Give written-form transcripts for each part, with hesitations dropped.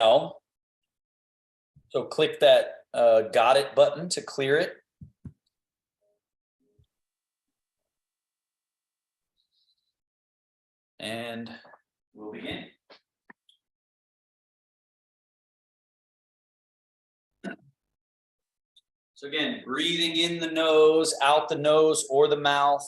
So click that got it button to clear it. And we'll begin. So again, breathing in the nose, out the nose or the mouth.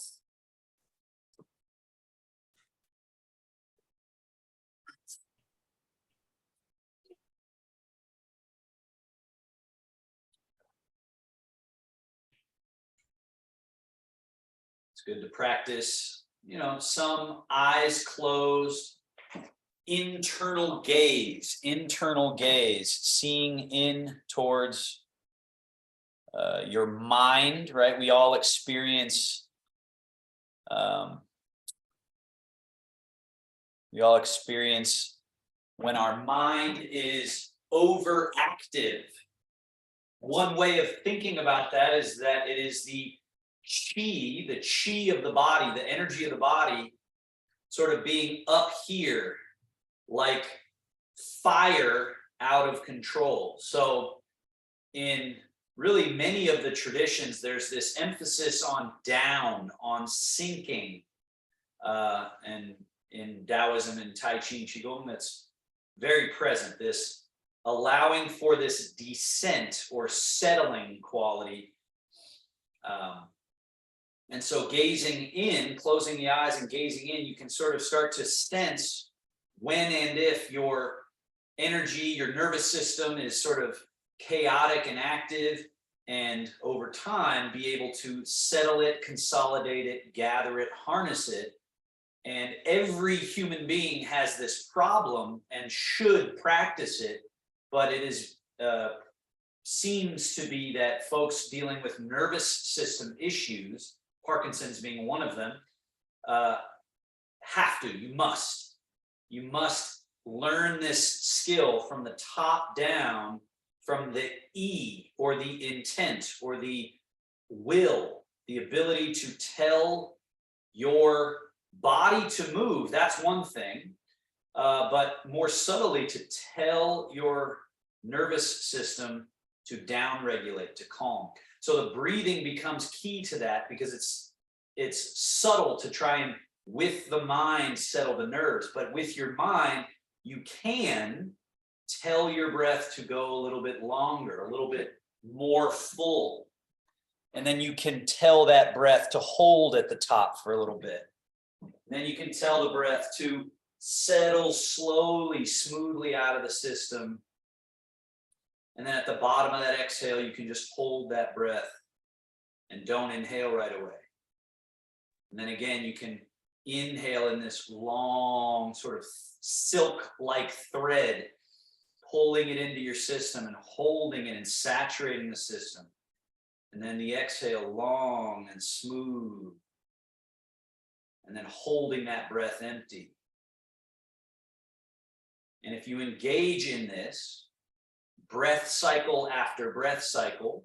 It's good to practice, some eyes closed, internal gaze, seeing in towards your mind, right? We all experience when our mind is overactive. One way of thinking about that is that it is the chi of the body, the energy of the body, sort of being up here, like fire out of control. So in really many of the traditions, there's this emphasis on down, on sinking, and in Taoism and Tai Chi and Qigong, that's very present, this allowing for this descent or settling quality. And so gazing in, closing the eyes and gazing in, you can sort of start to sense when and if your energy, your nervous system is sort of chaotic and active, and over time be able to settle it, consolidate it, gather it, harness it. And every human being has this problem and should practice it, but it is seems to be that folks dealing with nervous system issues, Parkinson's being one of them, you must learn this skill from the top down, from the E, or the intent, or the will, the ability to tell your body to move. That's one thing, but more subtly to tell your nervous system to downregulate, to calm. So the breathing becomes key to that, because it's subtle to try and, with the mind, settle the nerves. But with your mind, you can tell your breath to go a little bit longer, a little bit more full. And then you can tell that breath to hold at the top for a little bit. And then you can tell the breath to settle slowly, smoothly out of the system. And then at the bottom of that exhale, you can just hold that breath and don't inhale right away. And then again, you can inhale in this long sort of silk-like thread, pulling it into your system and holding it and saturating the system. And then the exhale, long and smooth. And then holding that breath empty. And if you engage in this, breath cycle after breath cycle,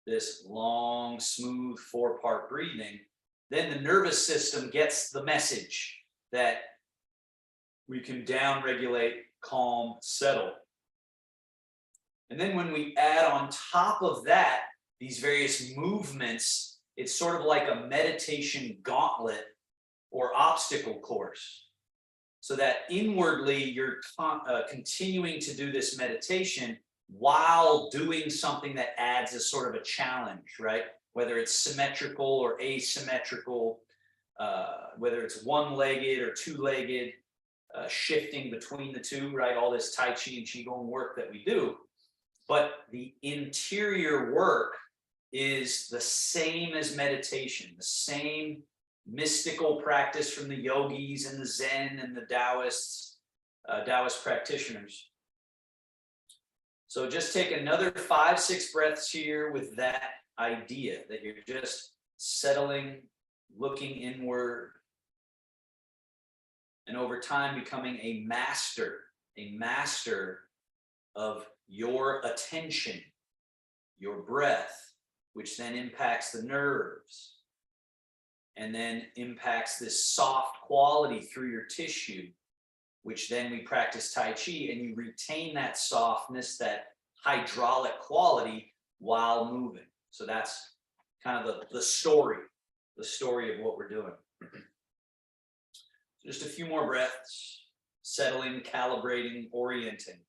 this long, smooth 4-part breathing, then the nervous system gets the message that we can downregulate, calm, settle. And then when we add on top of that these various movements, it's sort of like a meditation gauntlet or obstacle course. So that inwardly you're continuing to do this meditation while doing something that adds a sort of a challenge, right? Whether it's symmetrical or asymmetrical, whether it's one-legged or two-legged, shifting between the two, right? All this Tai Chi and Qigong work that we do. But the interior work is the same as meditation, the same mystical practice from the yogis and the Zen and the Taoist practitioners. So just take another 5-6 breaths here with that idea that you're just settling, looking inward, and over time becoming a master of your attention, your breath, which then impacts the nerves, and then impacts this soft quality through your tissue, which then we practice Tai Chi, and you retain that softness, that hydraulic quality while moving. So that's kind of the story of what we're doing. Just a few more breaths, settling, calibrating, orienting.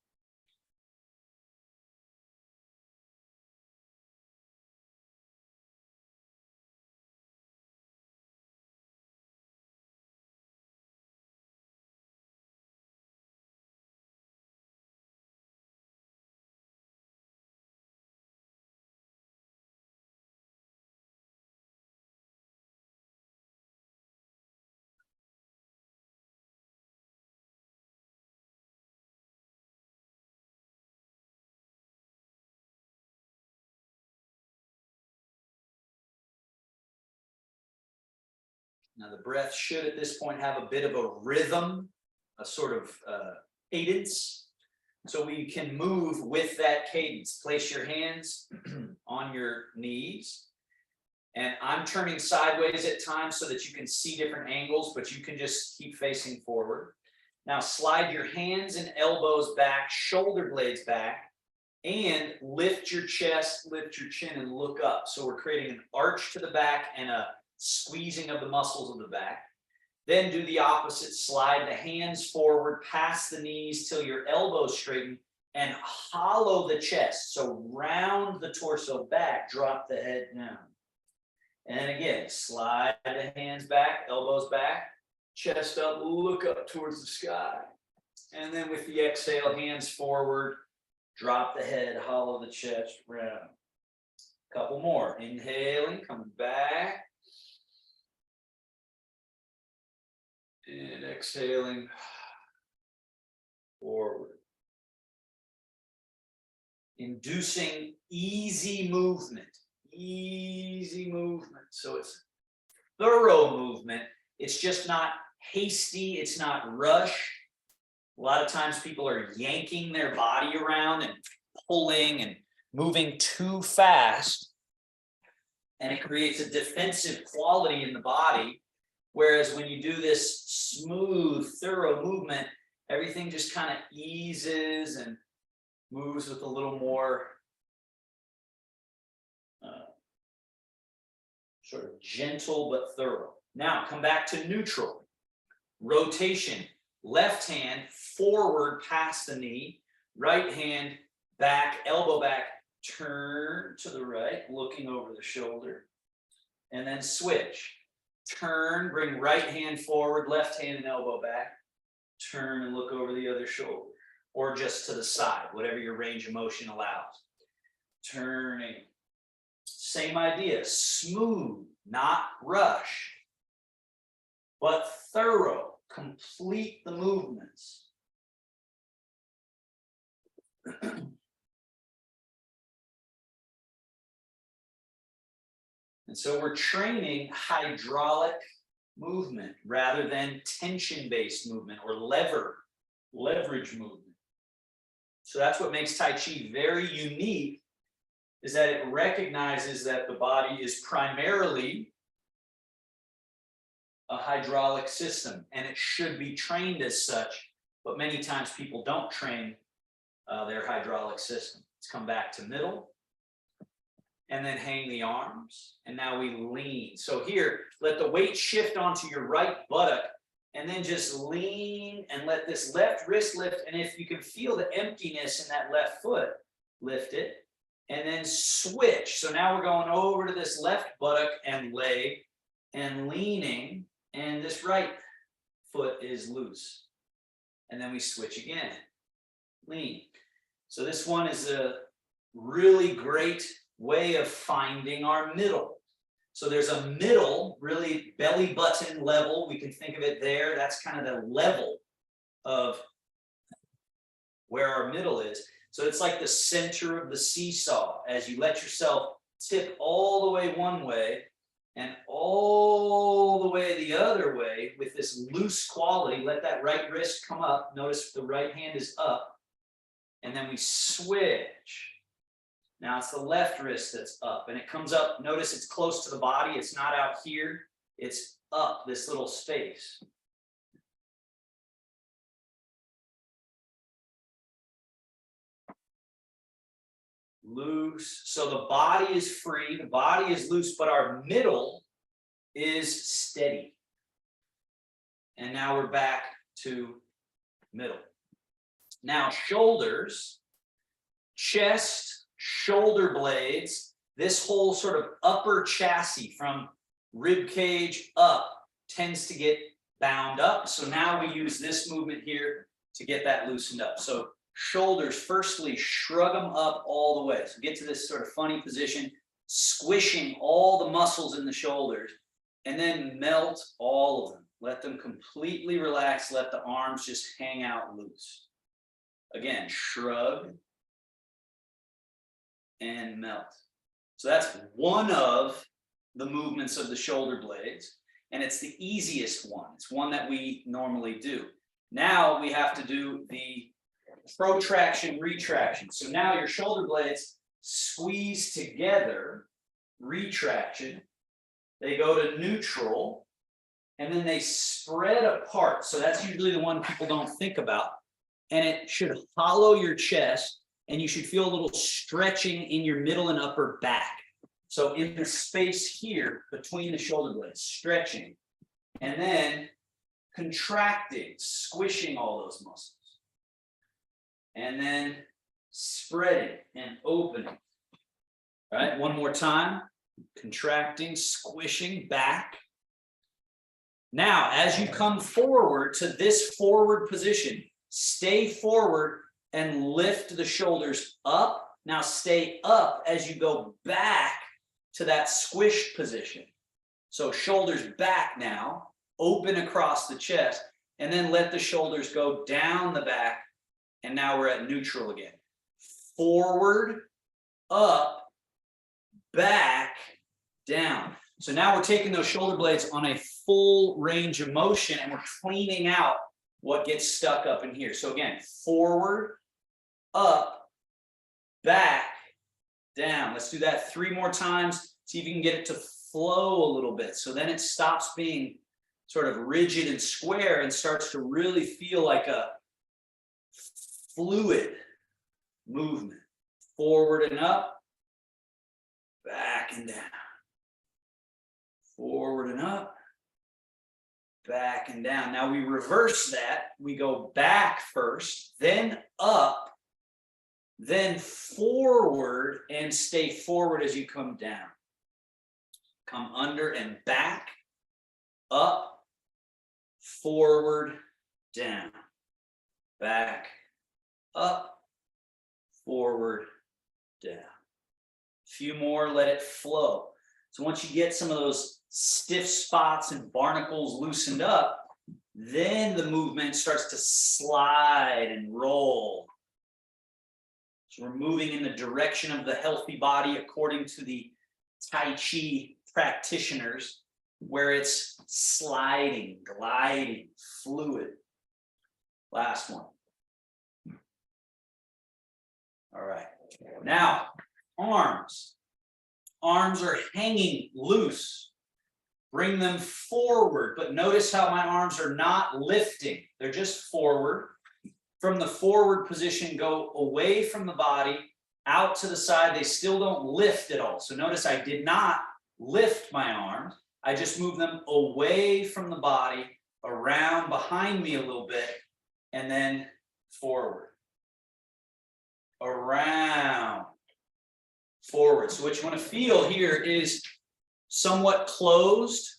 Now the breath should at this point have a bit of a rhythm, a sort of cadence. So we can move with that cadence. Place your hands on your knees. And I'm turning sideways at times so that you can see different angles, but you can just keep facing forward. Now slide your hands and elbows back, shoulder blades back, and lift your chest, lift your chin, and look up. So we're creating an arch to the back and a squeezing of the muscles of the back. Then do the opposite. Slide the hands forward past the knees till your elbows straighten and hollow the chest. So round the torso back, drop the head down. And again, slide the hands back, elbows back, chest up, look up towards the sky. And then with the exhale, hands forward, drop the head, hollow the chest, round. Couple more. Inhaling, coming back. And exhaling forward. Inducing easy movement. Easy movement. So it's thorough movement. It's just not hasty. It's not rush. A lot of times people are yanking their body around and pulling and moving too fast. And it creates a defensive quality in the body. Whereas when you do this smooth, thorough movement, everything just kind of eases and moves with a little more sort of gentle but thorough. Now come back to neutral. Rotation. Left hand forward past the knee. Right hand back, elbow back. Turn to the right, looking over the shoulder. And then switch. Turn, bring right hand forward, left hand and elbow back. Turn and look over the other shoulder. Or just to the side, whatever your range of motion allows. Turning. Same idea, smooth, not rush, but thorough, complete the movements. And so we're training hydraulic movement rather than tension-based movement or leverage movement. So that's what makes Tai Chi very unique, is that it recognizes that the body is primarily a hydraulic system, and it should be trained as such, but many times people don't train their hydraulic system. Let's come back to middle, and then hang the arms, and now we lean. So here, let the weight shift onto your right buttock, and then just lean and let this left wrist lift, and if you can feel the emptiness in that left foot, lift it. And then switch. So now we're going over to this left buttock and leg and leaning, and this right foot is loose. And then we switch again, lean. So this one is a really great way of finding our middle. So there's a middle, really belly button level. We can think of it there. That's kind of the level of where our middle is. So it's like the center of the seesaw as you let yourself tip all the way one way and all the way the other way with this loose quality. Let that right wrist come up. Notice the right hand is up. And then we switch. Now it's the left wrist that's up and it comes up. Notice it's close to the body. It's not out here. It's up this little space. loose. So the body is free, the body is loose, but our middle is steady. And now we're back to middle. Now shoulders, chest, shoulder blades, this whole sort of upper chassis from rib cage up tends to get bound up. So now we use this movement here to get that loosened up. So shoulders, firstly, shrug them up all the way. So get to this sort of funny position, squishing all the muscles in the shoulders, and then melt all of them. Let them completely relax. Let the arms just hang out loose. Again, shrug and melt. So that's one of the movements of the shoulder blades, and it's the easiest one. It's one that we normally do. Now we have to do the protraction, retraction. So now your shoulder blades squeeze together, retraction. They go to neutral, and then they spread apart. So that's usually the one people don't think about. And it should hollow your chest, and you should feel a little stretching in your middle and upper back. So in the space here between the shoulder blades, stretching, and then contracting, squishing all those muscles. And then spreading and opening. All right, one more time. Contracting, squishing, back. Now, as you come forward to this forward position, stay forward and lift the shoulders up. Now stay up as you go back to that squished position. So shoulders back now, open across the chest, and then let the shoulders go down the back. And now we're at neutral again. Forward, up, back, down. So now we're taking those shoulder blades on a full range of motion, and we're cleaning out what gets stuck up in here. So again, forward, up, back, down. Let's do that 3 more times. See if you can get it to flow a little bit. So then it stops being sort of rigid and square and starts to really feel like a fluid movement. Forward and up, back and down. Forward and up, back and down. Now we reverse that. We go back first, then up, then forward, and stay forward as you come down. Come under and back, up, forward, down, back, up, forward, down. A few more, let it flow. So once you get some of those stiff spots and barnacles loosened up, then the movement starts to slide and roll. So we're moving in the direction of the healthy body according to the Tai Chi practitioners, where it's sliding, gliding, fluid. Last one. All right. Now, arms. Arms are hanging loose. Bring them forward, but notice how my arms are not lifting. They're just forward. From the forward position, go away from the body, out to the side. They still don't lift at all. So notice I did not lift my arms. I just moved them away from the body, around behind me a little bit, and then forward. Around. Forward. So what you want to feel here is somewhat closed,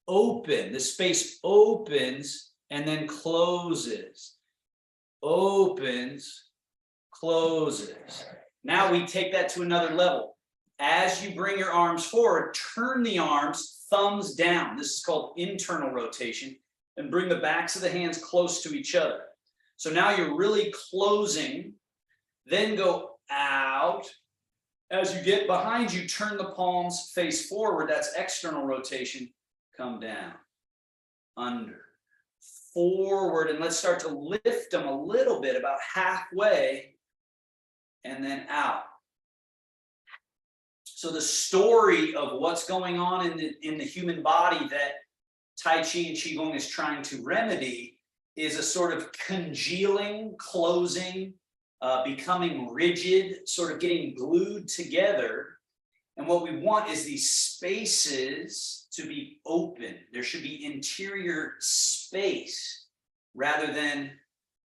open. The space opens and then closes. Opens, closes. Now we take that to another level. As you bring your arms forward, turn the arms thumbs down. This is called internal rotation, and bring the backs of the hands close to each other. So now you're really closing, then go out. As you get behind you, turn the palms, face forward. That's external rotation. Come down, under, forward, and let's start to lift them a little bit, about halfway, and then out. So the story of what's going on in the human body that Tai Chi and Qigong is trying to remedy is a sort of congealing, closing, becoming rigid, sort of getting glued together. And what we want is these spaces to be open. There should be interior space rather than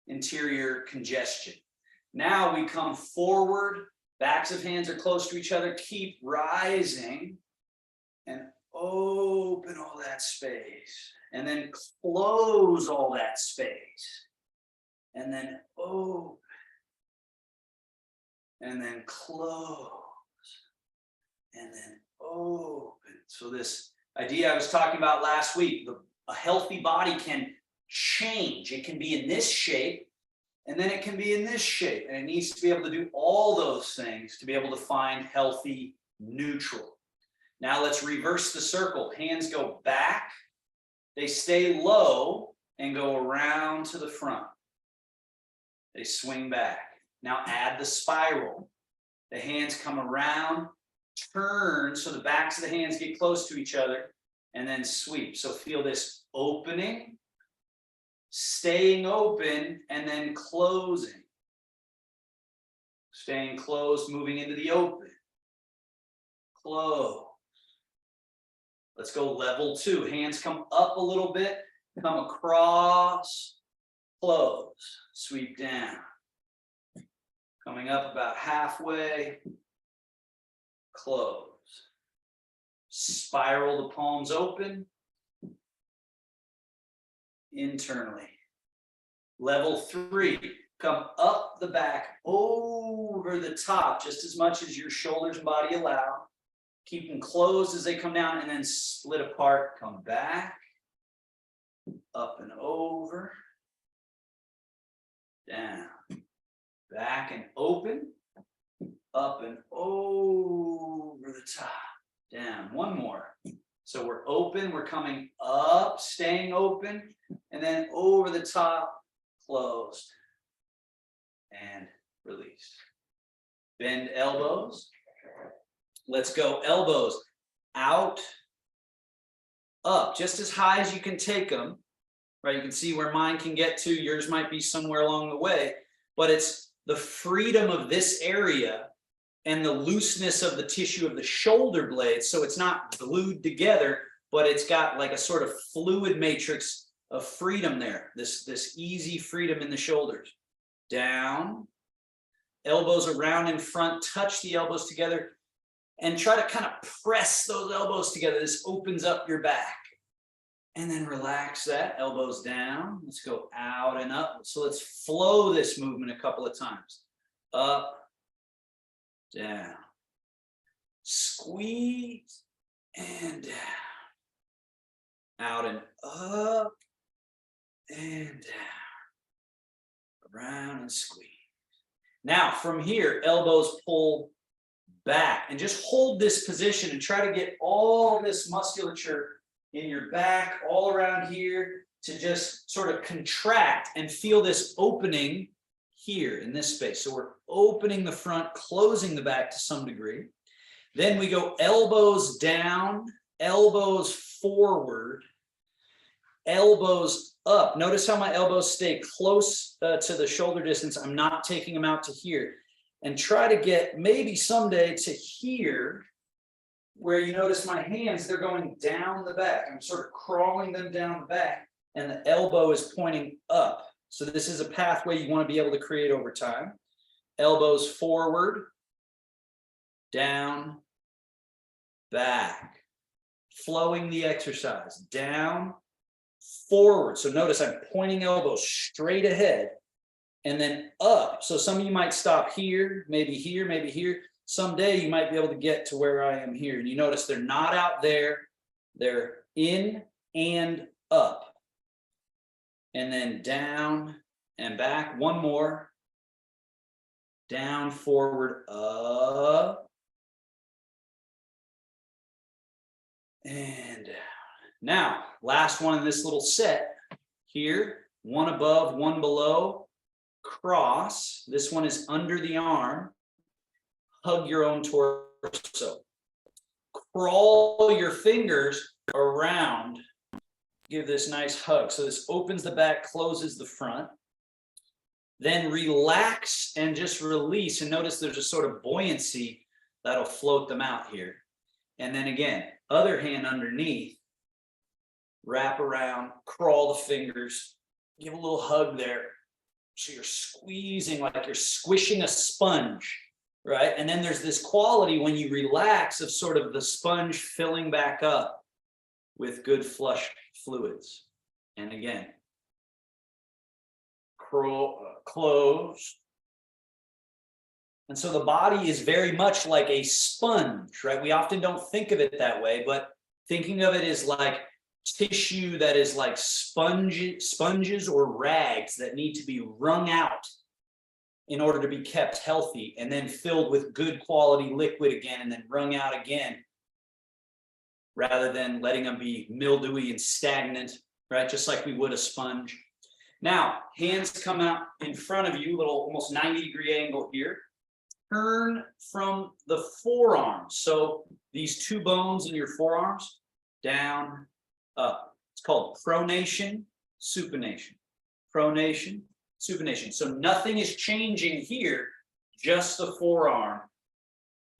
interior congestion. Now we come forward, backs of hands are close to each other, keep rising and open all that space. And then close all that space. And then open. And then close. And then open. So this idea I was talking about last week, a healthy body can change. It can be in this shape, and then it can be in this shape. And it needs to be able to do all those things to be able to find healthy neutral. Now let's reverse the circle. Hands go back. They stay low and go around to the front. They swing back. Now add the spiral. The hands come around, turn so the backs of the hands get close to each other, and then sweep. So feel this opening, staying open, and then closing. Staying closed, moving into the open. Close. Let's go level 2. Hands come up a little bit, come across, close, sweep down. Coming up about halfway, close. Spiral the palms open, internally. Level 3, come up the back, over the top, just as much as your shoulders and body allow. Keep them closed as they come down, and then split apart, come back, up and over, down, back and open, up and over the top, down. One more. So we're open, we're coming up, staying open, and then over the top, closed, and release. Bend elbows. Let's go elbows out, up, just as high as you can take them, right? You can see where mine can get to. Yours might be somewhere along the way, but it's the freedom of this area and the looseness of the tissue of the shoulder blades. So it's not glued together, but it's got like a sort of fluid matrix of freedom there. This easy freedom in the shoulders. Down, elbows around in front, touch the elbows together. And try to kind of press those elbows together. This opens up your back. And then relax that, elbows down. Let's go out and up. So let's flow this movement a couple of times. Up, down. Squeeze and down. Out and up and down. Around and squeeze. Now from here, elbows pull back, and just hold this position and try to get all this musculature in your back, all around here, to just sort of contract and feel this opening here in this space. So we're opening the front, closing the back to some degree. Then we go elbows down, elbows forward, elbows up. Notice how my elbows stay close to the shoulder distance. I'm not taking them out to here. And try to get maybe someday to here, where you notice my hands, they're going down the back. I'm sort of crawling them down the back, and the elbow is pointing up. So this is a pathway you want to be able to create over time. Elbows forward, down, back. Flowing the exercise. Down, forward. So notice I'm pointing elbows straight ahead. And then up. So some of you might stop here, maybe here, maybe here. Someday you might be able to get to where I am here. And you notice they're not out there. They're in and up. And then down and back. One more. Down, forward, up. And down. Now, last one in this little set. Here, one above, one below. Cross. This one is under the arm. Hug your own torso. Crawl your fingers around. Give this nice hug. So this opens the back, closes the front. Then relax and just release. And notice there's a sort of buoyancy that'll float them out here. And then again, other hand underneath, wrap around, crawl the fingers, give a little hug there. So you're squeezing like you're squishing a sponge, right? And then there's this quality when you relax of sort of the sponge filling back up with good flush fluids. And again, close. And so the body is very much like a sponge, right? We often don't think of it that way, but thinking of it as like tissue that is like sponges or rags that need to be wrung out in order to be kept healthy, and then filled with good quality liquid again, and then wrung out again, rather than letting them be mildewy and stagnant, right? Just like we would a sponge. Now, hands come out in front of you, little almost 90-degree angle here. Turn from the forearms. So these two bones in your forearms, down, up. It's called pronation, supination. Pronation, supination. So nothing is changing here, just the forearm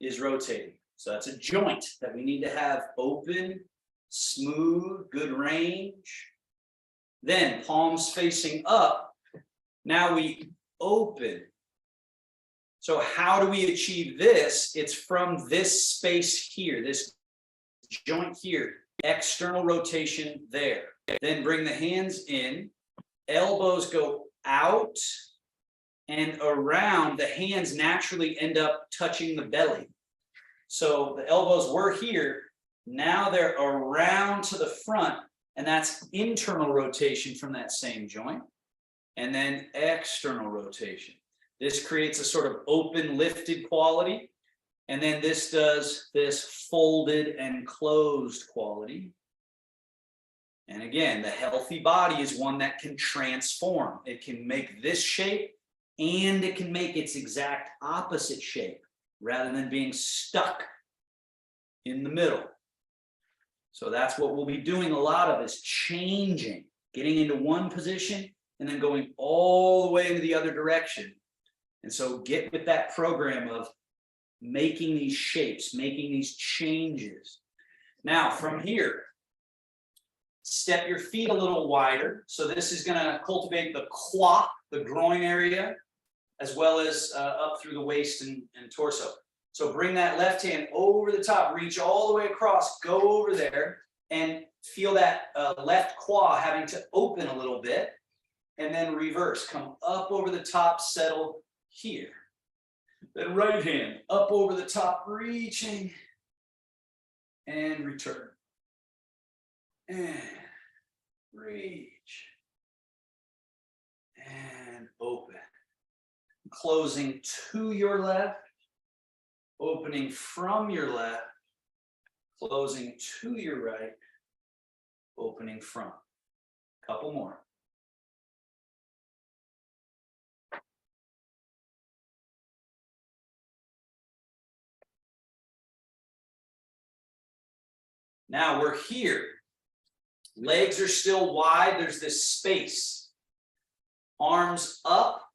is rotating. So that's a joint that we need to have open, smooth, good range. Then palms facing up. Now we open. So how do we achieve this? It's from this space here, this joint here, external rotation there. Then bring the hands in, elbows go out and around. The hands naturally end up touching the belly. So the elbows were here, now they're around to the front, and that's internal rotation from that same joint. And then external rotation. This creates a sort of open, lifted quality. And then this does this folded and closed quality. And again, the healthy body is one that can transform. It can make this shape, and it can make its exact opposite shape, rather than being stuck in the middle. So that's what we'll be doing a lot of, is changing, getting into one position and then going all the way into the other direction. And so get with that program of making these shapes, making these changes. Now from here, step your feet a little wider. So this is going to cultivate the quad, the groin area, as well as up through the waist and torso. So bring that left hand over the top, reach all the way across, go over there, and feel that left quad having to open a little bit, and then reverse. Come up over the top, settle here. Then right hand up over the top, reaching, and return. And reach, and open. Closing to your left, opening from your left, closing to your right, opening from. Couple more. Now we're here. Legs are still wide. There's this space. Arms up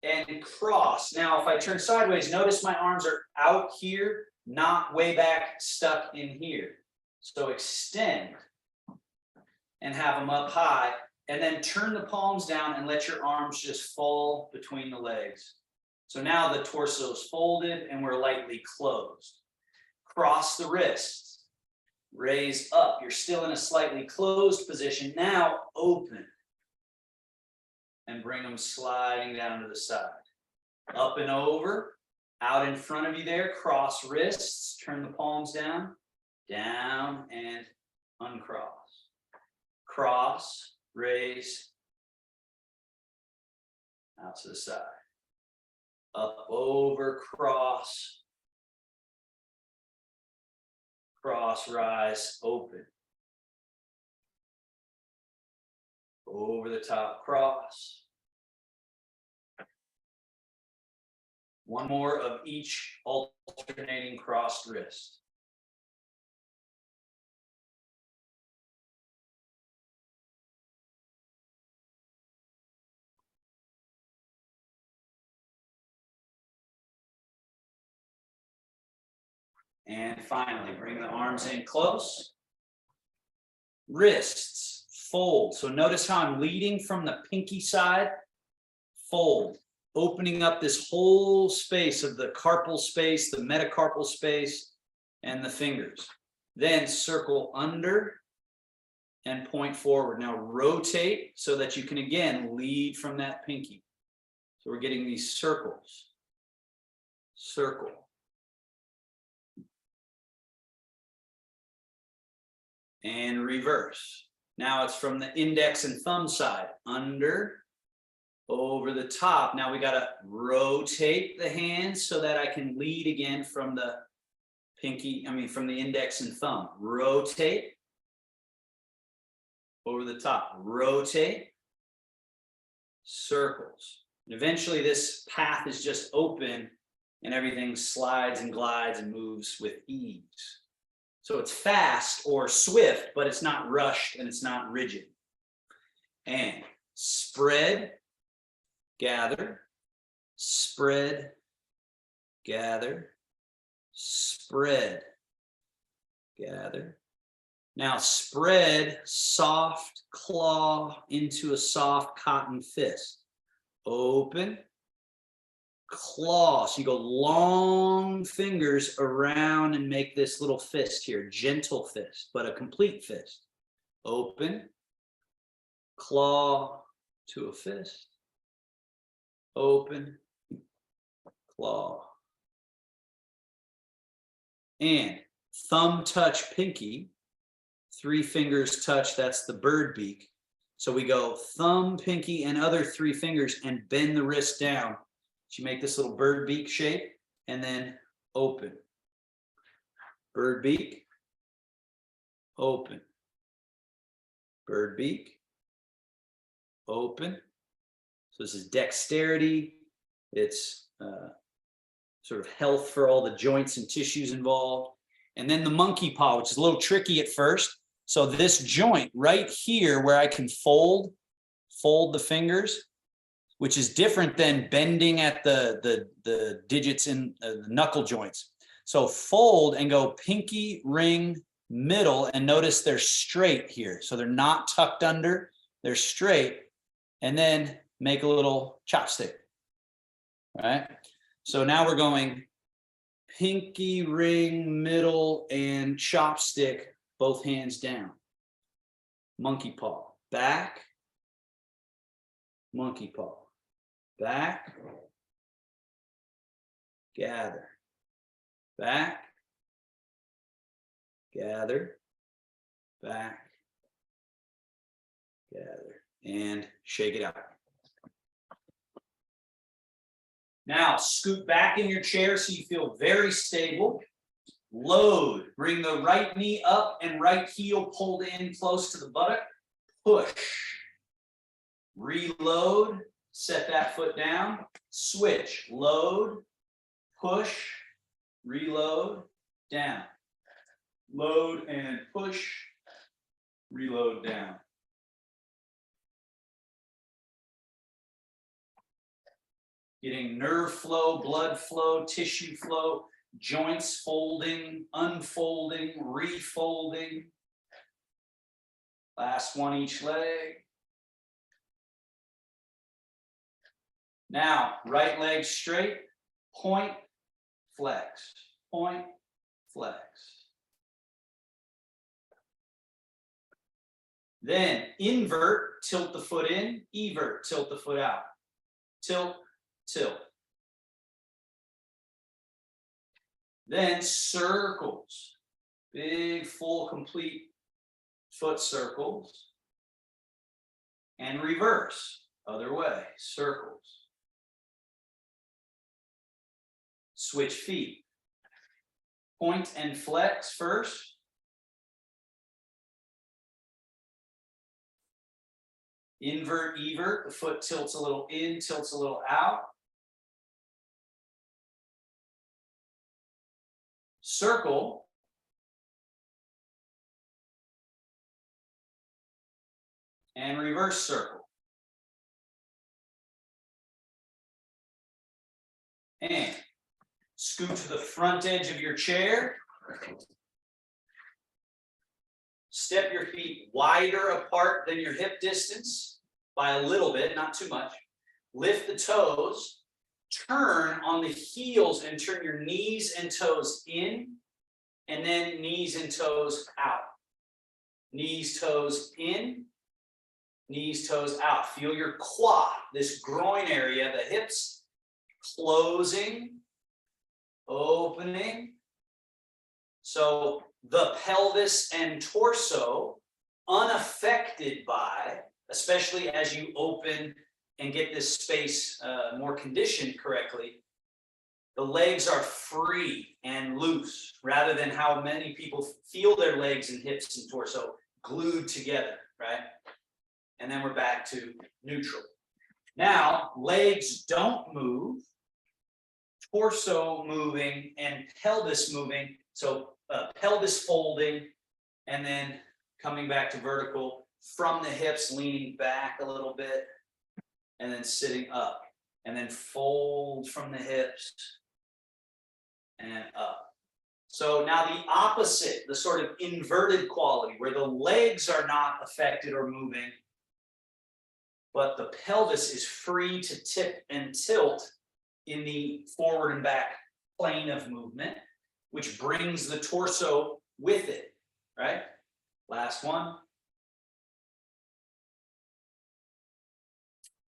and cross. Now, if I turn sideways, notice my arms are out here, not way back, stuck in here. So extend and have them up high, and then turn the palms down and let your arms just fall between the legs. So now the torso is folded and we're lightly closed. Cross the wrists. Raise up. You're still in a slightly closed position. Now open. And bring them sliding down to the side. Up and over. Out in front of you there. Cross wrists. Turn the palms down. Down and uncross. Cross. Raise. Out to the side. Up, over, cross. Cross, rise, open. Over the top, cross. One more of each alternating crossed wrist. And finally, bring the arms in close. Wrists, fold. So notice how I'm leading from the pinky side. Fold, opening up this whole space of the carpal space, the metacarpal space, and the fingers. Then circle under and point forward. Now rotate so that you can again lead from that pinky. So we're getting these circles. Circle. And reverse. Now it's from the index and thumb side. Under, over the top. Now we got to rotate the hands so that I can lead again from the pinky, from the index and thumb. Rotate. Over the top. Rotate. Circles. And eventually this path is just open and everything slides and glides and moves with ease. So it's fast or swift, but it's not rushed and it's not rigid. And spread, gather, spread, gather, spread, gather. Now spread soft claw into a soft cotton fist. Open, claw. So you go long fingers around and make this little fist here, gentle fist, but a complete fist. Open, claw to a fist. Open, claw. And thumb touch pinky, 3 fingers touch, that's the bird beak. So we go thumb, pinky, and other 3 fingers and bend the wrist down. So you make this little bird beak shape and then open. Bird beak, open. Bird beak, open. So this is dexterity. It's sort of health for all the joints and tissues involved. And then the monkey paw, which is a little tricky at first. So this joint right here where I can fold the fingers, which is different than bending at the digits in the knuckle joints. So fold and go pinky, ring, middle, and notice they're straight here. So they're not tucked under, they're straight. And then make a little chopstick, all right? So now we're going pinky, ring, middle, and chopstick, both hands down. Monkey paw, back, monkey paw, back, gather, back, gather, back, gather, and shake it out. Now scoot back in your chair so you feel very stable. Load, bring the right knee up and right heel pulled in close to the buttock. Push, reload, set that foot down. Switch, load, push, reload, down. Load and push, reload, down. Getting nerve flow, blood flow, tissue flow, joints folding, unfolding, refolding. Last one each leg. Now, right leg straight, point, flex, point, flex. Then invert, tilt the foot in, evert, tilt the foot out. Tilt, tilt. Then circles, big, full, complete foot circles. And reverse, other way, circles. Switch feet. Point and flex first. Invert, evert, the foot tilts a little in, tilts a little out. Circle. And reverse circle. And scoot to the front edge of your chair. Step your feet wider apart than your hip distance by a little bit, not too much. Lift the toes. Turn on the heels and turn your knees and toes in, and then knees and toes out. Knees, toes in, knees, toes out. Feel your quad, this groin area, the hips closing, opening. So the pelvis and torso unaffected by, especially as you open and get this space more conditioned correctly, the legs are free and loose rather than how many people feel their legs and hips and torso glued together, right? And then we're back to neutral. Now, legs don't move, torso moving and pelvis moving. So pelvis folding and then coming back to vertical from the hips, leaning back a little bit and then sitting up and then fold from the hips and up. So now the opposite, the sort of inverted quality where the legs are not affected or moving, but the pelvis is free to tip and tilt in the forward and back plane of movement, which brings the torso with it, right? Last one.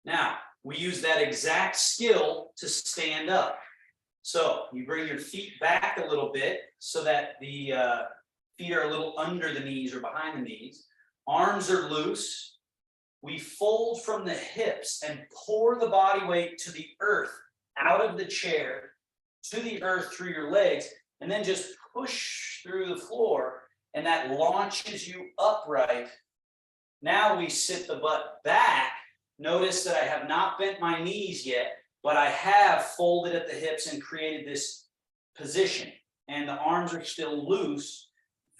Now, we use that exact skill to stand up. So you bring your feet back a little bit so that the feet are a little under the knees or behind the knees. Arms are loose. We fold from the hips and pour the body weight to the earth, out of the chair, to the earth through your legs, and then just push through the floor, and that launches you upright. Now we sit the butt back. Notice that I have not bent my knees yet, but I have folded at the hips and created this position, and the arms are still loose.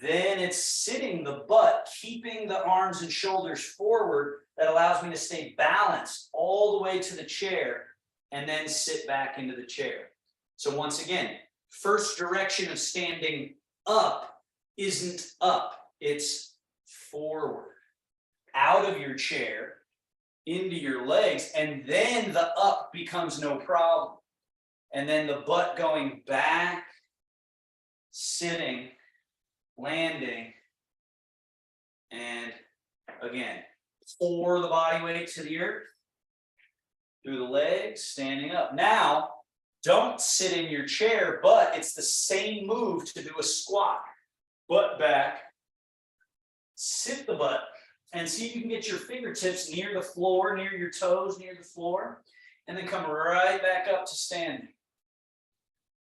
Then it's sitting the butt, keeping the arms and shoulders forward, that allows me to stay balanced all the way to the chair and then sit back into the chair. So once again, first direction of standing up isn't up, it's forward, out of your chair, into your legs, and then the up becomes no problem. And then the butt going back, sitting, landing, and again, pour the body weight to the earth, through the legs, standing up. Now, don't sit in your chair, but it's the same move to do a squat. Butt back, sit the butt, and see if you can get your fingertips near the floor, near your toes, near the floor, and then come right back up to standing.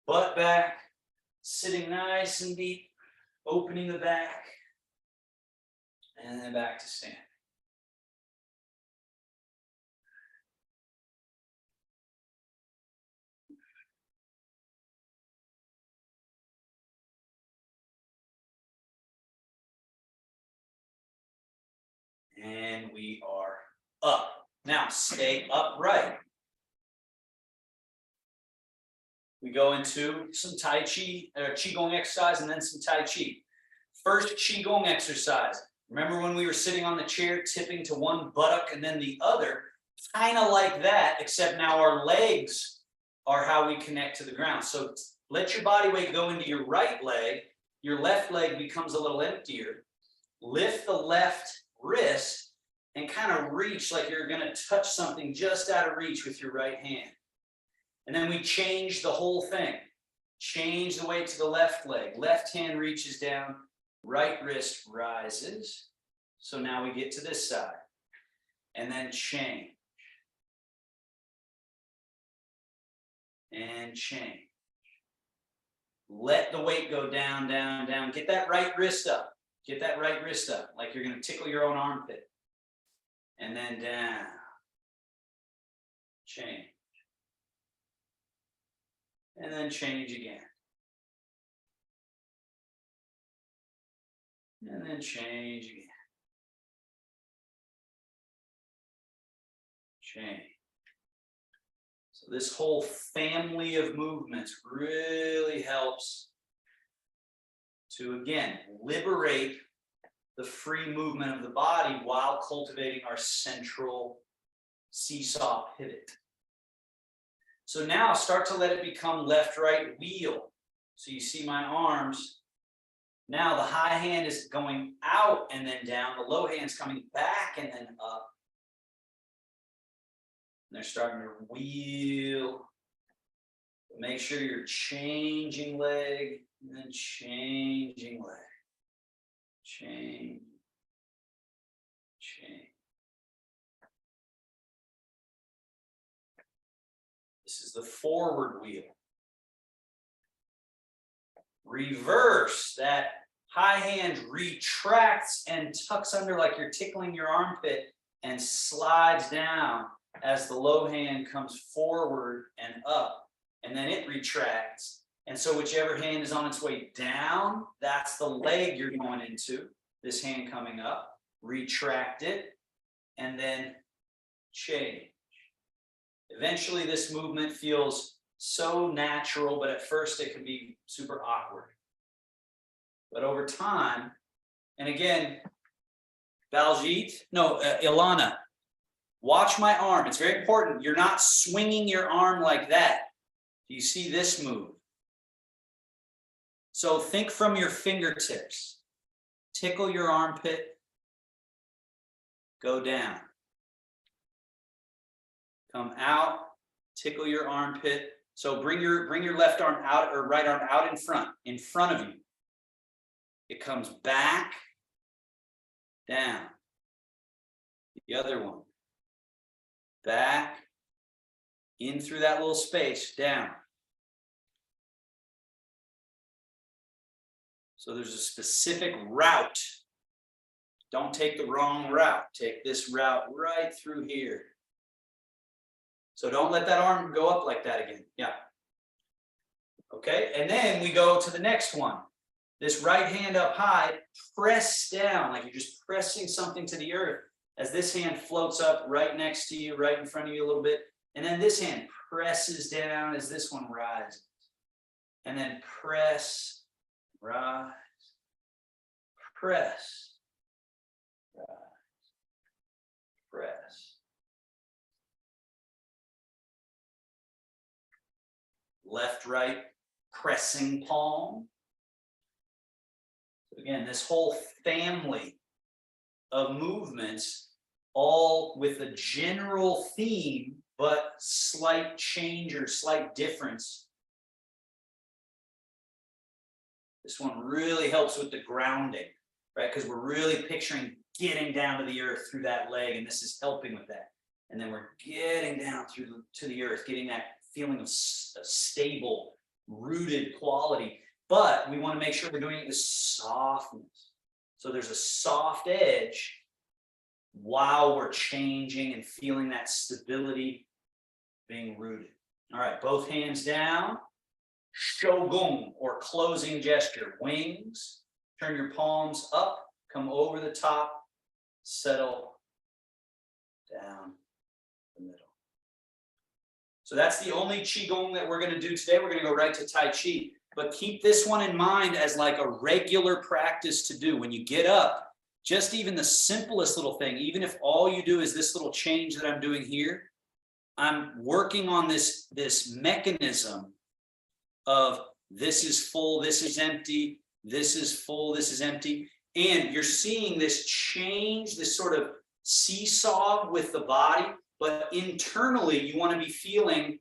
Butt back, sitting nice and deep, opening the back, and then back to standing. And we are up. Now stay upright. We go into some Tai Chi, Qigong exercise, and then some Tai Chi. First Qigong exercise. Remember when we were sitting on the chair, tipping to one buttock and then the other? Kind of like that, except now our legs are how we connect to the ground. So let your body weight go into your right leg. Your left leg becomes a little emptier. Lift the left wrist and kind of reach like you're going to touch something just out of reach with your right hand. And then we change the whole thing. Change the weight to the left leg. Left hand reaches down, right wrist rises. So now we get to this side. And then change. And change. Let the weight go down, down, down. Get that right wrist up. Get that right wrist up, like you're going to tickle your own armpit. And then down. Change. And then change again. And then change again. Change. So this whole family of movements really helps to, again, liberate the free movement of the body while cultivating our central seesaw pivot. So now start to let it become left-right wheel. So you see my arms. Now the high hand is going out and then down. The low hand's coming back and then up. And they're starting to wheel. Make sure you're changing leg and then changing leg. Change. Change. This is the forward wheel. Reverse. That high hand retracts and tucks under like you're tickling your armpit and slides down as the low hand comes forward and up, and then it retracts. And so whichever hand is on its way down, that's the leg you're going into. This hand coming up, retract it, and then change. Eventually this movement feels so natural, but at first it can be super awkward. But over time, and again, Ilana, watch my arm. It's very important. You're not swinging your arm like that. Do you see this move? So think from your fingertips. Tickle your armpit. Go down. Come out. Tickle your armpit. So bring your left arm out or right arm out in front of you. It comes back, down. The other one. Back, in through that little space, down. So there's a specific route. Don't take the wrong route. Take this route right through here. So don't let that arm go up like that again. Yeah. Okay, and then we go to the next one. This right hand up high, press down, like you're just pressing something to the earth as this hand floats up right next to you, right in front of you a little bit. And then this hand presses down as this one rises. And then press, rise, press, rise, press. Left, right, pressing palm. Again, this whole family of movements, all with a general theme, but slight change or slight difference. This one really helps with the grounding, right? Because we're really picturing getting down to the earth through that leg, and this is helping with that. And then we're getting down to the earth, getting that feeling of a stable, rooted quality. But we want to make sure we're doing it with softness. So there's a soft edge while we're changing and feeling that stability being rooted. All right, both hands down. Shogun, or closing gesture. Wings. Turn your palms up. Come over the top. Settle down the middle. So that's the only Qigong that we're going to do today. We're going to go right to Tai Chi. But keep this one in mind as like a regular practice to do. When you get up, just even the simplest little thing, even if all you do is this little change that I'm doing here, I'm working on this mechanism of this is full, this is empty, this is full, this is empty. And you're seeing this change, this sort of seesaw with the body, but internally you want to be feeling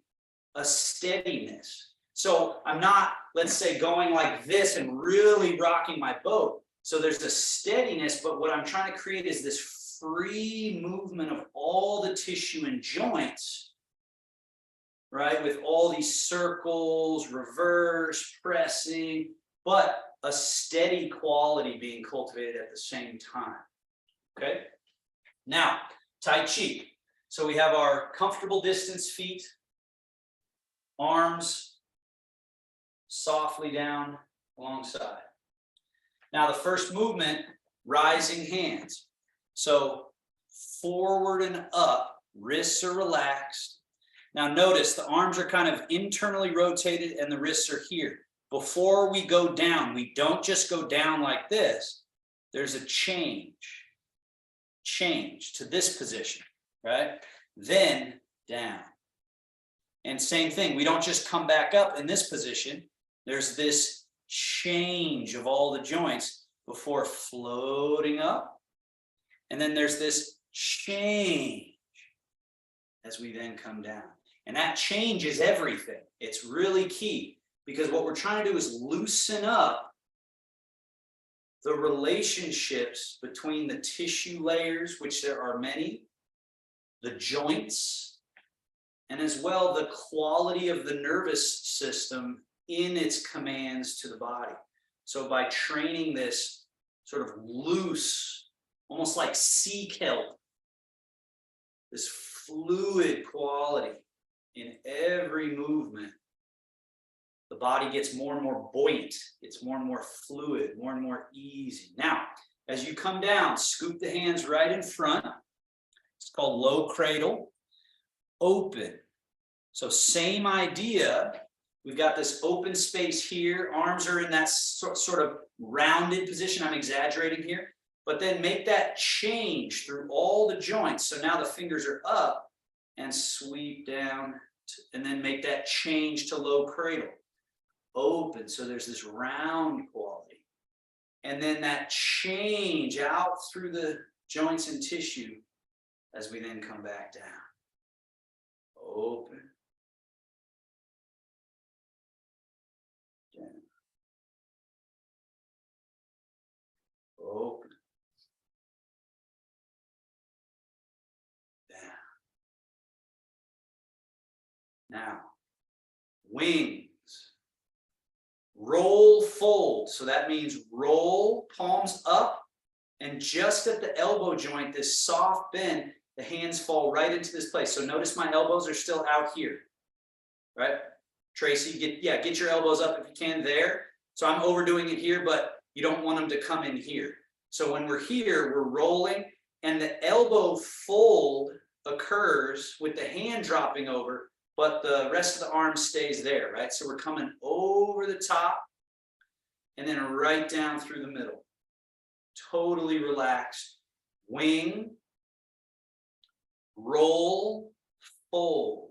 a steadiness. So I'm not, let's say, going like this and really rocking my boat. So there's a steadiness, but what I'm trying to create is this free movement of all the tissue and joints, right? With all these circles, reverse, pressing, but a steady quality being cultivated at the same time, okay? Now, Tai Chi. So we have our comfortable distance feet, arms softly down alongside. Now the first movement, rising hands. So forward and up, wrists are relaxed. Now notice the arms are kind of internally rotated and the wrists are here. before we go down, we don't just go down like this. There's a change to this position, right? Then down. And same thing, we don't just come back up in this position. There's this change of all the joints before floating up. And then there's this change as we then come down. And that changes everything. It's really key because what we're trying to do is loosen up the relationships between the tissue layers, which there are many, the joints, and as well the quality of the nervous system in its commands to the body. So by training this sort of loose, almost like sea kelp, this fluid quality in every movement, the body gets more and more buoyant, it's more and more fluid, more and more easy. Now, as you come down, scoop the hands right in front. It's called low cradle, open. So same idea. We've got this open space here. Arms are in that sort of rounded position. I'm exaggerating here. But then make that change through all the joints. So now the fingers are up and sweep down. And then make that change to low cradle. Open. So there's this round quality. And then that change out through the joints and tissue as we then come back down. Open. Down. Open. Down. Now, wings. Roll, fold. So that means roll, palms up, and just at the elbow joint, this soft bend, the hands fall right into this place. So notice my elbows are still out here, right? Tracy, get your elbows up if you can there. So I'm overdoing it here, but you don't want them to come in here. So when we're here, we're rolling, and the elbow fold occurs with the hand dropping over, but the rest of the arm stays there, right? So we're coming over the top and then right down through the middle. Totally relaxed. Wing, roll, fold.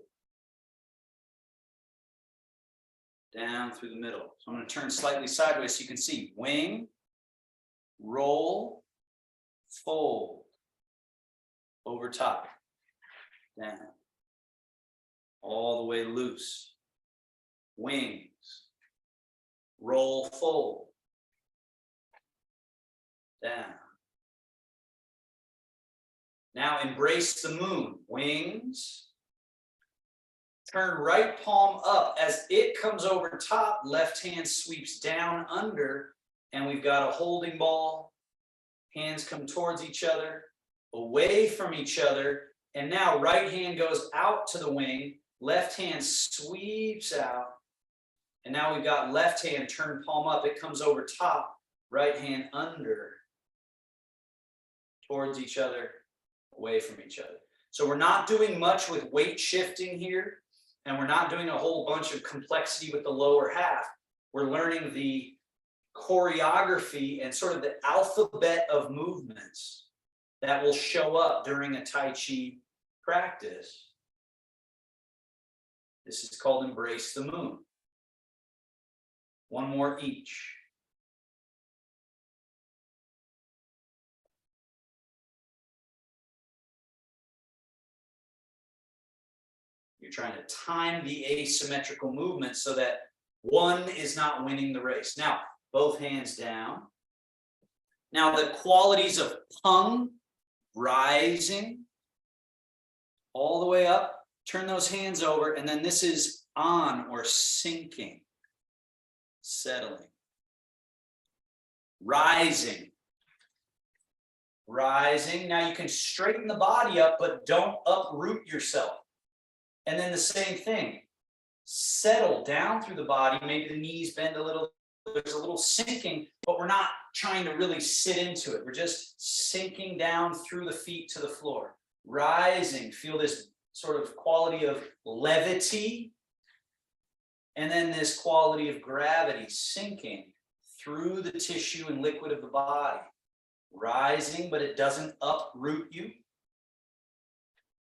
Down through the middle. So I'm going to turn slightly sideways so you can see. Wing, roll, fold. Over top. Down. All the way loose. Wings. Roll, fold. Down. Now embrace the moon. Wings. Turn right palm up. As it comes over top, left hand sweeps down under, and we've got a holding ball. Hands come towards each other, away from each other, and now right hand goes out to the wing. Left hand sweeps out. And now we've got left hand turn palm up. It comes over top. Right hand under. Towards each other. Away from each other. So we're not doing much with weight shifting here. And we're not doing a whole bunch of complexity with the lower half. We're learning the choreography and sort of the alphabet of movements that will show up during a Tai Chi practice. This is called Embrace the Moon. One more each. You're trying to time the asymmetrical movement so that one is not winning the race. Now, both hands down. Now, the qualities of pung, rising, all the way up. Turn those hands over, and then this is on or sinking, settling, rising, rising. Now you can straighten the body up, but don't uproot yourself. And then the same thing, settle down through the body. Maybe the knees bend a little. There's a little sinking, but we're not trying to really sit into it. We're just sinking down through the feet to the floor. Rising, feel this sort of quality of levity, And then this quality of gravity sinking through the tissue and liquid of the body, rising, but it doesn't uproot you,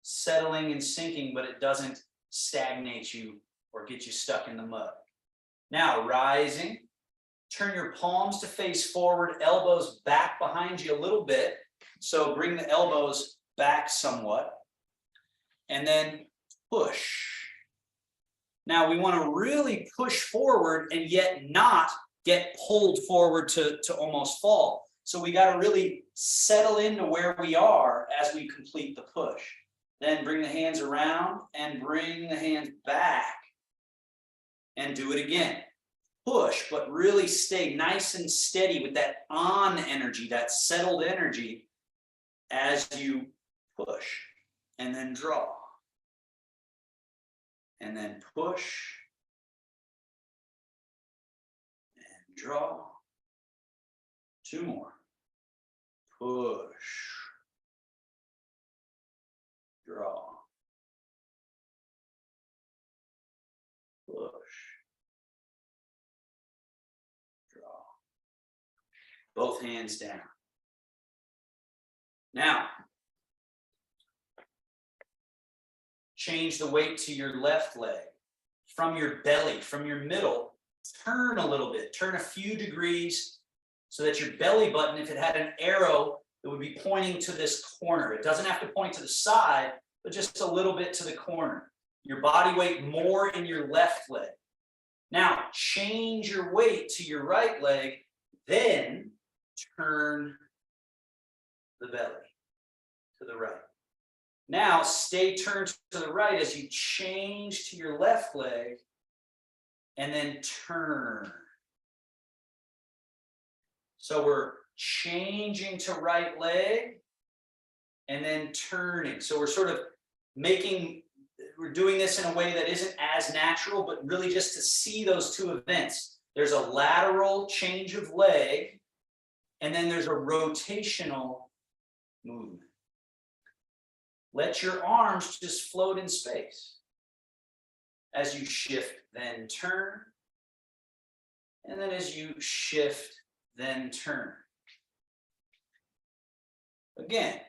settling and sinking, but it doesn't stagnate you or get you stuck in the mud. Now, rising, turn your palms to face forward, elbows back behind you a little bit. So bring the elbows back somewhat, and then push. Now we want to really push forward and yet not get pulled forward to almost fall. So we got to really settle into where we are as we complete the push. Then bring the hands around and bring the hands back and do it again. Push, but really stay nice and steady with that on energy, that settled energy as you push, and then draw. And then push and draw. 2 more. Push. Draw. Push. Draw. Both hands down. Now, change the weight to your left leg. From your belly, from your middle, turn a little bit. Turn a few degrees so that your belly button, if it had an arrow, it would be pointing to this corner. It doesn't have to point to the side, but just a little bit to the corner. Your body weight more in your left leg. Now, change your weight to your right leg, then turn the belly to the right. Now, stay turned to the right as you change to your left leg and then turn. So we're changing to right leg and then turning. So we're sort of we're doing this in a way that isn't as natural, but really just to see those two events. There's a lateral change of leg, and then there's a rotational movement. Let your arms just float in space. As you shift, then turn. And then as you shift, then turn. Again,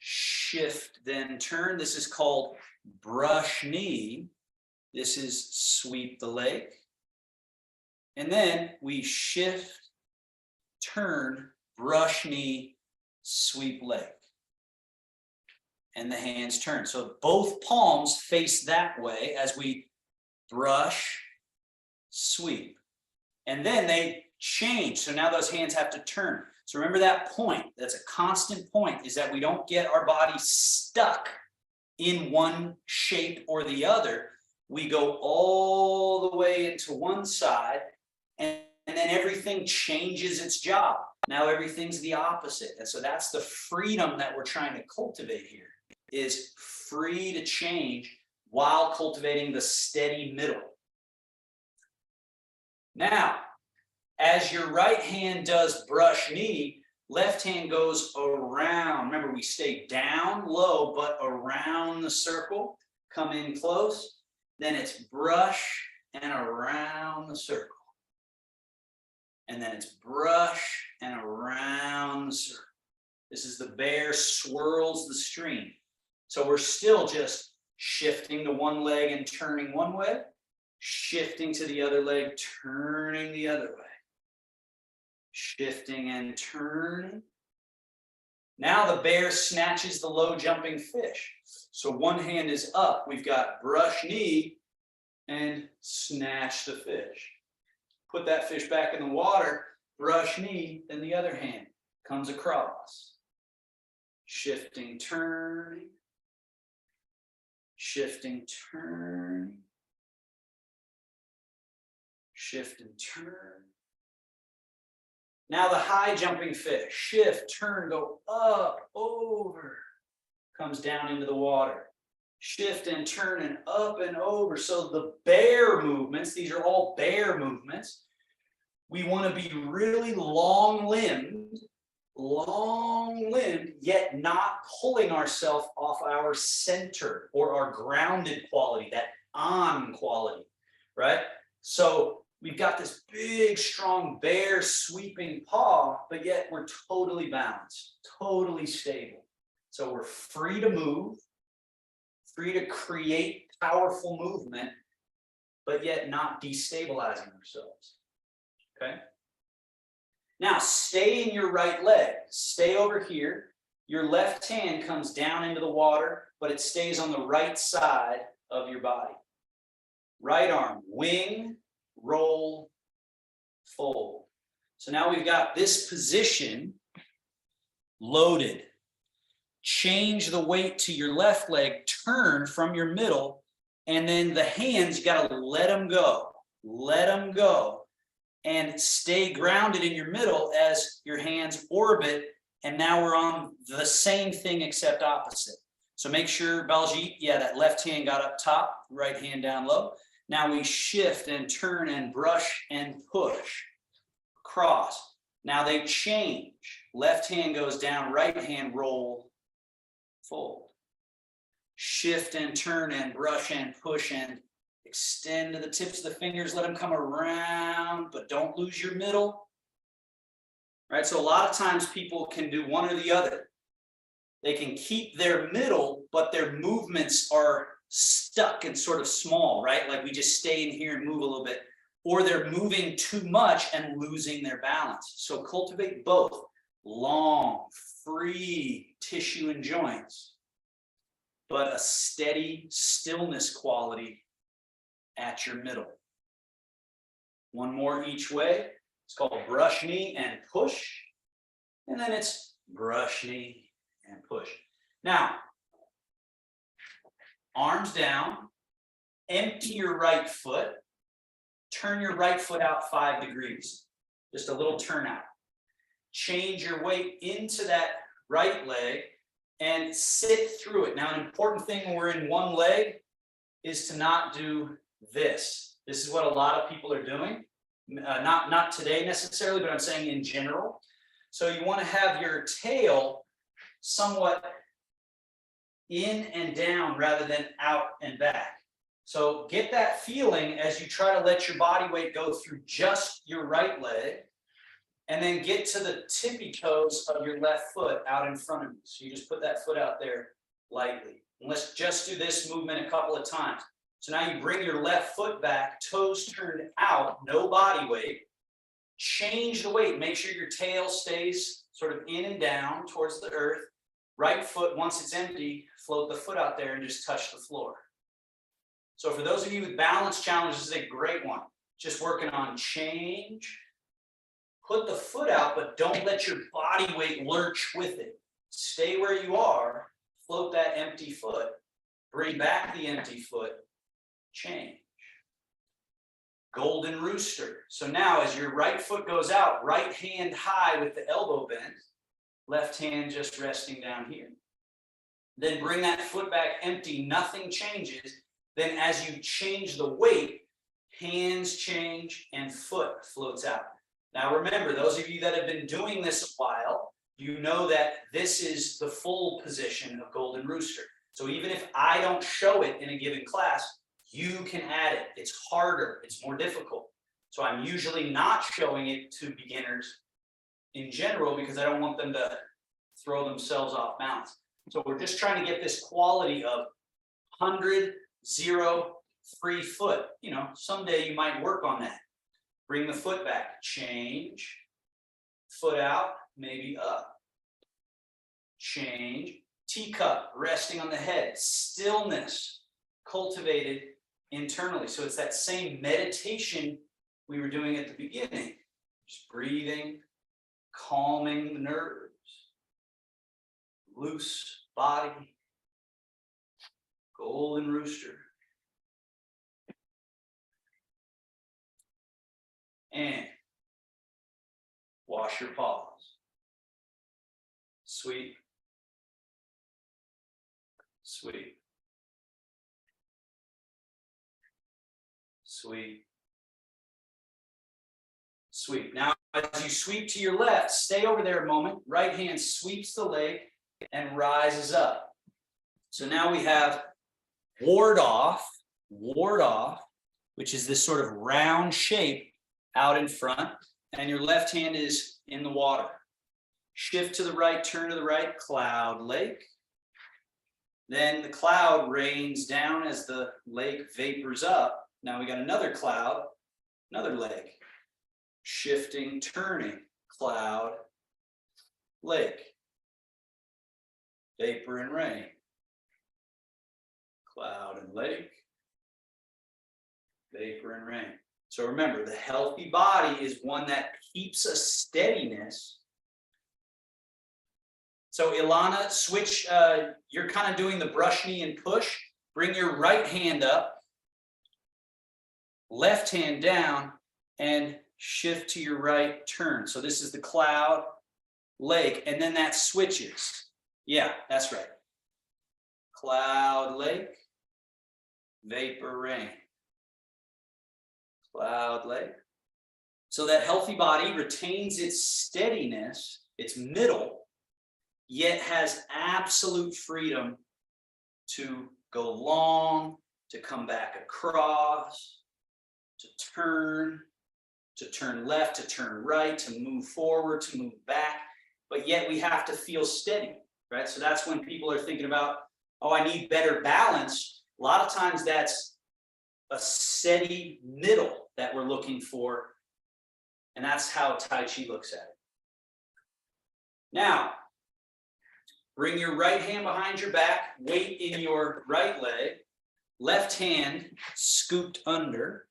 shift, then turn. This is called brush knee. This is sweep the leg. And then we shift, turn, brush knee, sweep leg. And the hands turn. So both palms face that way as we brush, sweep. And then they change. So now those hands have to turn. So remember that point. That's a constant point, is that we don't get our body stuck in one shape or the other. We go all the way into one side, and then everything changes its job. Now everything's the opposite. And so that's the freedom that we're trying to cultivate here. Is free to change while cultivating the steady middle. Now, as your right hand does brush knee, left hand goes around. Remember, we stay down low, but around the circle. Come in close. Then it's brush and around the circle. And then it's brush and around the circle. This is the bear swirls the stream. So we're still just shifting to one leg and turning one way, shifting to the other leg, turning the other way, shifting and turning. Now the bear snatches the low jumping fish. So one hand is up. We've got brush knee and snatch the fish. Put that fish back in the water, brush knee, then the other hand comes across. Shifting, turning. Shifting, turn. Shift and turn. Now the high jumping fish. Shift, turn, go up, over. Comes down into the water. Shift and turn and up and over. So the bear movements, these are all bear movements. We want to be really long-limbed, yet not pulling ourselves off our center or our grounded quality, that on quality, right? So we've got this big, strong, bear sweeping paw, but yet we're totally balanced, totally stable. So we're free to move, free to create powerful movement, but yet not destabilizing ourselves. Okay? Now, stay in your right leg. Stay over here. Your left hand comes down into the water, but it stays on the right side of your body. Right arm, wing, roll, fold. So now we've got this position loaded. Change the weight to your left leg, turn from your middle, and then the hands, you got to let them go. Let them go. And stay grounded in your middle as your hands orbit. And now we're on the same thing except opposite. So make sure, Baljeet, yeah, that left hand got up top, right hand down low. Now we shift and turn and brush and push. Cross. Now they change. Left hand goes down, right hand roll, fold. Shift and turn and brush and push and extend to the tips of the fingers. Let them come around, but don't lose your middle. Right? So a lot of times people can do one or the other. They can keep their middle, but their movements are stuck and sort of small, right? Like we just stay in here and move a little bit. Or they're moving too much and losing their balance. So cultivate both. Long, free tissue and joints, but a steady stillness quality at your middle. One more each way. It's called brush knee and push. And then it's brush knee and push. Now, arms down, empty your right foot, turn your right foot out 5 degrees. Just a little turn out. Change your weight into that right leg and sit through it. Now, an important thing when we're in one leg is to not do this. This is what a lot of people are doing. Not today necessarily, but I'm saying in general. So you want to have your tail somewhat in and down rather than out and back. So get that feeling as you try to let your body weight go through just your right leg, and then get to the tippy toes of your left foot out in front of you. So you just put that foot out there lightly. And let's just do this movement a couple of times. So now you bring your left foot back, toes turned out, no body weight. Change the weight. Make sure your tail stays sort of in and down towards the earth. Right foot, once it's empty, float the foot out there and just touch the floor. So for those of you with balance challenges, this is a great one. Just working on change. Put the foot out, but don't let your body weight lurch with it. Stay where you are, float that empty foot, bring back the empty foot, change. Golden rooster. So now as your right foot goes out, right hand high with the elbow bent, left hand just resting down here. Then bring that foot back empty, nothing changes. Then as you change the weight, hands change and foot floats out. Now remember, those of you that have been doing this a while, you know that this is the full position of golden rooster. So even if I don't show it in a given class, you can add it. It's harder, it's more difficult. So I'm usually not showing it to beginners in general because I don't want them to throw themselves off balance. So we're just trying to get this quality of 100, 0, free foot. You know, someday you might work on that. Bring the foot back, change, foot out, maybe up, change, teacup, resting on the head, stillness, cultivated internally. So it's that same meditation we were doing at the beginning, just breathing, calming the nerves, loose body, golden rooster. And wash your paws. Sweep. Sweep. Sweep. Sweep. Now, as you sweep to your left, stay over there a moment. Right hand sweeps the leg and rises up. So now we have ward off, which is this sort of round shape out in front, and your left hand is in the water. Shift to the right, turn to the right, cloud lake. Then the cloud rains down as the lake vapors up. Now we got another cloud, another lake. Shifting, turning, cloud, lake. Vapor and rain. Cloud and lake. Vapor and rain. So remember, the healthy body is one that keeps a steadiness. So Ilana, switch, you're kind of doing the brush knee and push. Bring your right hand up, left hand down, and shift to your right, turn. So this is the cloud, lake, and then that switches. Yeah, that's right. Cloud, lake, vapor, rain. Cloud, lake. So that healthy body retains its steadiness, its middle, yet has absolute freedom to go long, to come back across, to turn left, to turn right, to move forward, to move back. But yet we have to feel steady, right? So that's when people are thinking about, oh, I need better balance. A lot of times that's a steady middle that we're looking for. And that's how Tai Chi looks at it. Now, bring your right hand behind your back, weight in your right leg, left hand scooped under.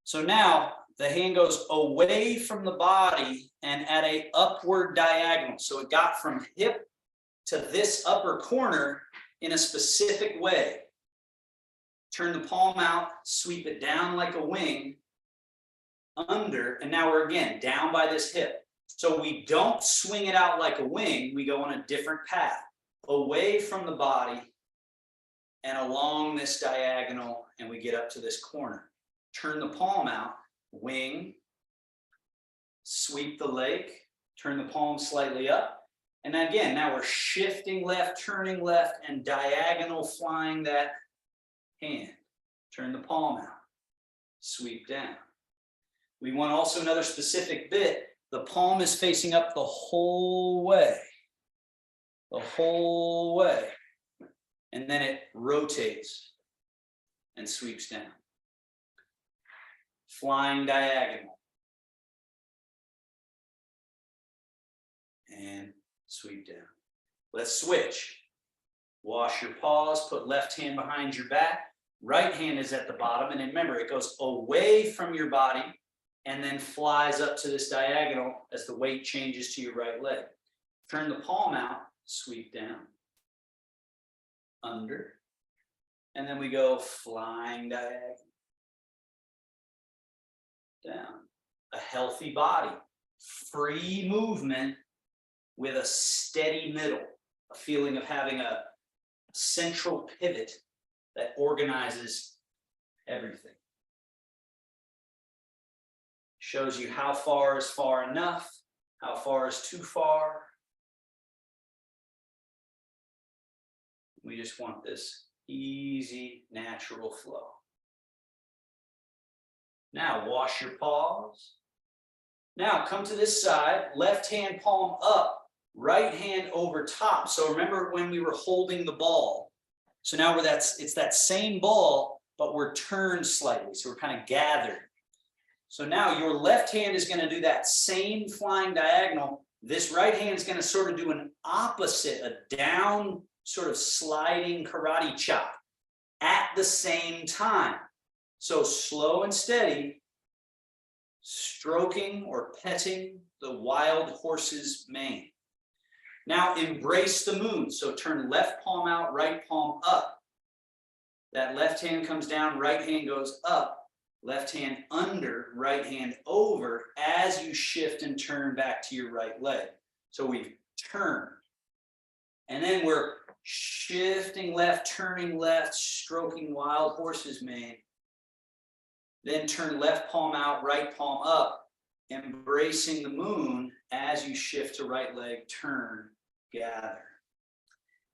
So now the hand goes away from the body and at an upward diagonal. So it got from hip to this upper corner in a specific way. Turn the palm out, sweep it down like a wing, under, and now we're again down by this hip. So we don't swing it out like a wing, we go on a different path, away from the body and along this diagonal, and we get up to this corner. Turn the palm out, wing, sweep the lake, turn the palm slightly up, and again, now we're shifting left, turning left, and diagonal flying that hand. Turn the palm out, sweep down. We want also another specific bit. The palm is facing up the whole way. The whole way. And then it rotates and sweeps down. Flying diagonal. And sweep down. Let's switch. Wash your paws, put left hand behind your back. Right hand is at the bottom. And remember, it goes away from your body and then flies up to this diagonal as the weight changes to your right leg. Turn the palm out, sweep down, under, and then we go flying diagonal, down. A healthy body, free movement with a steady middle, a feeling of having a central pivot that organizes everything. Shows you how far is far enough, how far is too far. We just want this easy, natural flow. Now wash your paws. Now come to this side, left hand palm up, right hand over top. So remember when we were holding the ball. So now it's that same ball, but we're turned slightly. So we're kind of gathered. So now your left hand is going to do that same flying diagonal. This right hand is going to sort of do an opposite, a down sort of sliding karate chop at the same time. So slow and steady, stroking or petting the wild horse's mane. Now embrace the moon. So turn left palm out, right palm up. That left hand comes down, right hand goes up. Left hand under, right hand over as you shift and turn back to your right leg. So we've turned. And then we're shifting left, turning left, stroking wild horse's mane. Then turn left palm out, right palm up, embracing the moon as you shift to right leg, turn, gather.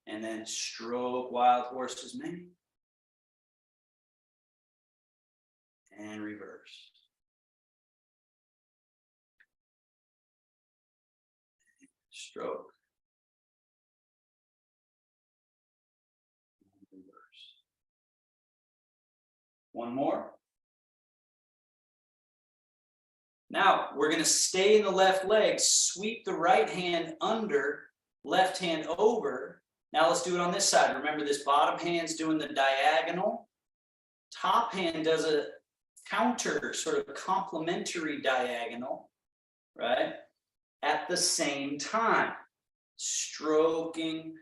And then stroke wild horse's mane. and reverse. Stroke. And reverse. One more. Now we're going to stay in the left leg, sweep the right hand under, left hand over. Now let's do it on this side. Remember, this bottom hand's doing the diagonal. Top hand does a counter, sort of complementary diagonal, right? At the same time, stroking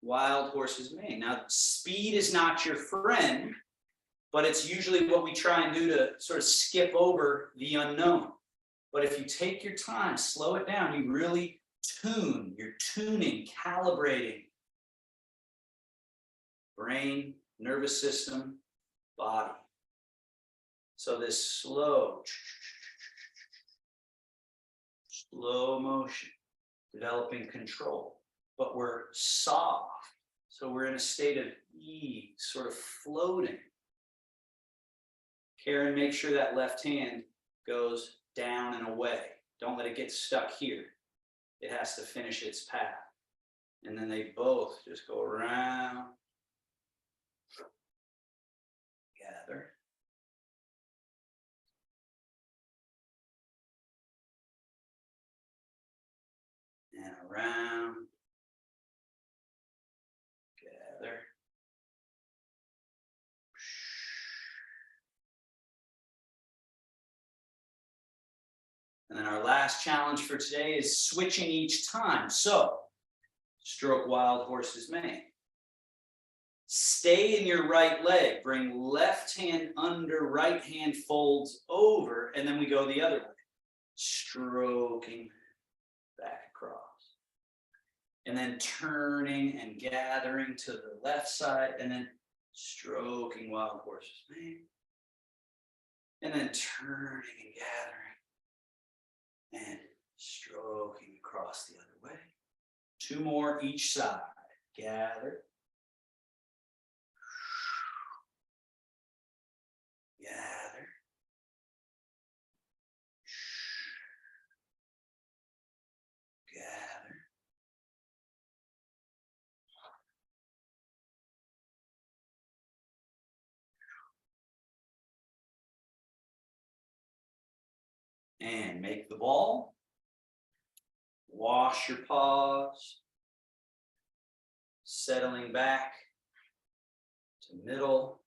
wild horse's mane. Now, speed is not your friend, but it's usually what we try and do to sort of skip over the unknown. But if you take your time, slow it down, you really tune, you're tuning, calibrating brain, nervous system, body. So this slow motion, developing control, but we're soft. So we're in a state of ease, sort of floating. Karen, make sure that left hand goes down and away. Don't let it get stuck here. It has to finish its path. And then they both just go around, gather. And around, gather. And then our last challenge for today is switching each time. So, stroke wild horse's mane. Stay in your right leg. Bring left hand under, right hand folds over, and then we go the other way. Stroking back across. And then turning and gathering to the left side, and then stroking wild horse's mane. And then turning and gathering. And stroking across the other way. Two more each side. Gather. Gather. Gather. And make the ball. Wash your paws. Settling back to middle.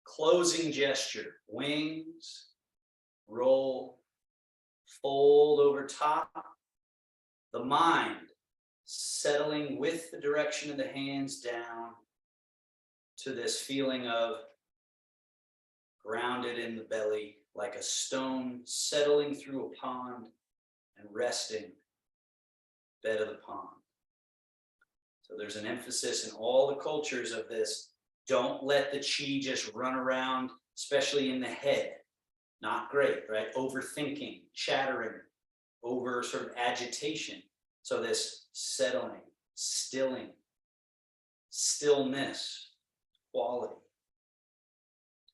Closing gesture. Wings. Roll. Fold over top. The mind settling with the direction of the hands down to this feeling of grounded in the belly, like a stone settling through a pond and resting bed of the pond. So there's an emphasis in all the cultures of this. Don't let the chi just run around, especially in the head. Not great, right? Overthinking, chattering, over sort of agitation. So this settling, stilling, stillness, quality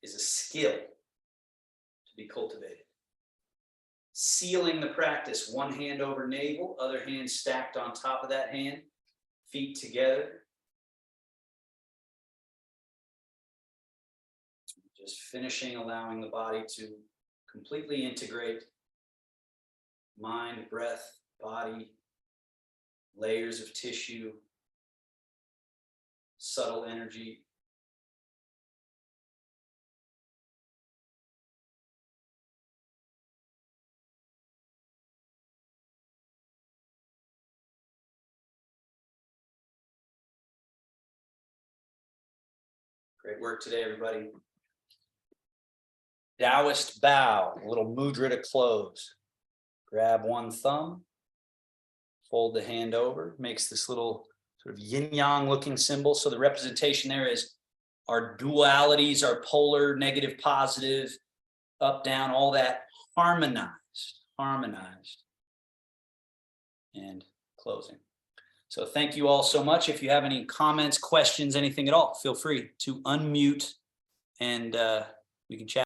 is a skill to be cultivated. Sealing the practice, one hand over navel, other hand stacked on top of that hand, feet together. Just finishing, allowing the body to completely integrate mind, breath, body, layers of tissue, subtle energy. Great work today, everybody. Taoist bow, a little mudra to close. Grab one thumb, fold the hand over, makes this little sort of yin-yang looking symbol. So the representation there is our dualities, our polar, negative, positive, up, down, all that harmonized, and closing. So thank you all so much. If you have any comments, questions, anything at all, feel free to unmute and we can chat.